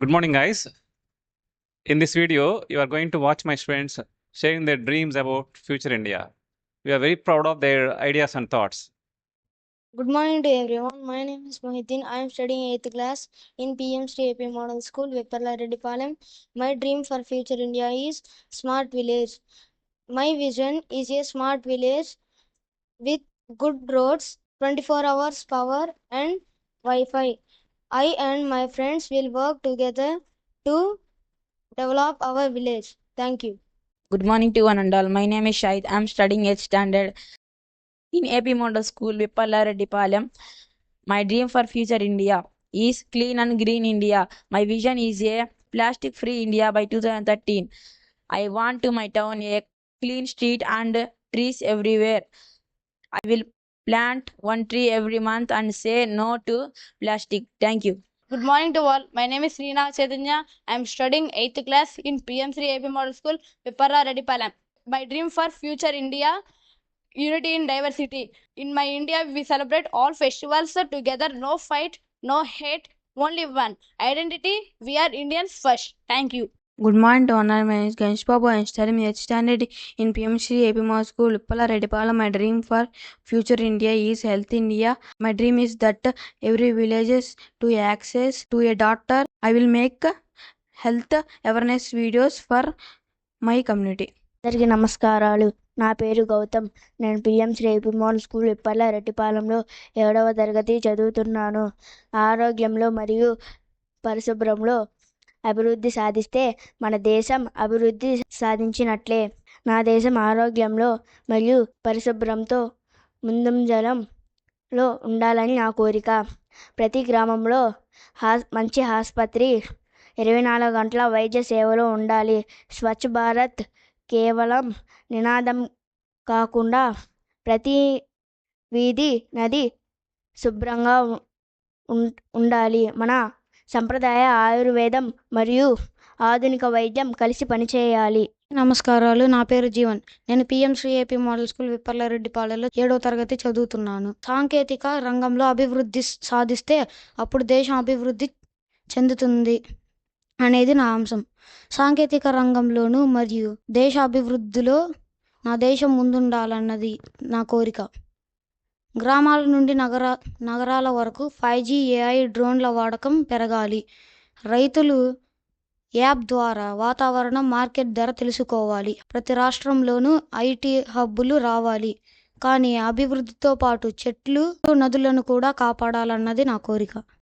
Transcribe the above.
Good morning, guys. In this video, you are going to watch my students sharing their dreams about future India. We are very proud of their ideas and thoughts. Good morning to everyone. My name is Mohideen. I am studying 8th class in PM Sri AP Model School, Vipparla Reddypalam. My dream for future India is smart village. My vision is a smart village with good roads, 24 hours power and Wi-Fi. I and my friends will work together to develop our village. Thank you. Good morning to one and all. My name is Shahid. I am studying 8th standard in AP Model School, Vipparla Reddypalam. My dream for future India is clean and green India. My vision is a plastic-free India by 2013. I want to my town a clean street and trees everywhere. I will plant one tree every month and say no to plastic. Thank you. Good morning to all. My name is Reena Chaitanya. I am studying 8th class in PM3 AP Model School, Vipparla Reddypalam. My dream for future India, unity in diversity. In my India, we celebrate all festivals together, no fight, no hate, only one. Identity, we are Indians first. Thank you. Good morning to honor. My name is Ganesh Babu. I am studying 8th standard in PMC AP Model School, Uppala Reddypalam. My dream for future India is health India. My dream is that every villages to access to a doctor. I will make health awareness videos for my community. అందరికీ నమస్కారాలు. నా పేరు గౌతమ్. నేను PM Shri AP model school Vippalla రెడ్డిపాలెంలో 7వ తరగతి చదువుతున్నాను. ఆరోగ్యంలో మరియు పరిశుభ్రంలో అభివృద్ధి సాధిస్తే మన దేశం అభివృద్ధి సాధించినట్లే. నా దేశం ఆరోగ్యంలో మరియు పరిశుభ్రంతో ముందంజలంలో ఉండాలని నా కోరిక. ప్రతి గ్రామంలో మంచి ఆసుపత్రి, 24 గంటల వైద్య సేవలు ఉండాలి. స్వచ్ఛ భారత్ కేవలం నినాదం కాకుండా ప్రతి వీధి నది శుభ్రంగా ఉండాలి. మన సంప్రదాయ ఆయుర్వేదం మరియు ఆధునిక వైద్యం కలిసి పనిచేయాలి. నమస్కారాలు. నా పేరు జీవన్. నేను PM Shri AP model school Vipparla రెడ్డిపాలెంలో 7వ తరగతి చదువుతున్నాను. సాంకేతిక రంగంలో అభివృద్ధి సాధిస్తే అప్పుడు దేశం అభివృద్ధి చెందుతుంది అనేది నా అంశం. సాంకేతిక రంగంలోనూ మరియు దేశ అభివృద్ధిలో నా దేశం ముందుండాలన్నది నా కోరిక. గ్రామాల నుండి నగరాల వరకు 5G AI డ్రోన్ల వాడకం పెరగాలి. రైతులు యాప్ ద్వారా వాతావరణం, మార్కెట్ ధర తెలుసుకోవాలి. ప్రతి రాష్ట్రంలోనూ IT హబ్బులు రావాలి. కానీ అభివృద్ధితో పాటు చెట్లు, నదులను కూడా కాపాడాలన్నది నా కోరిక.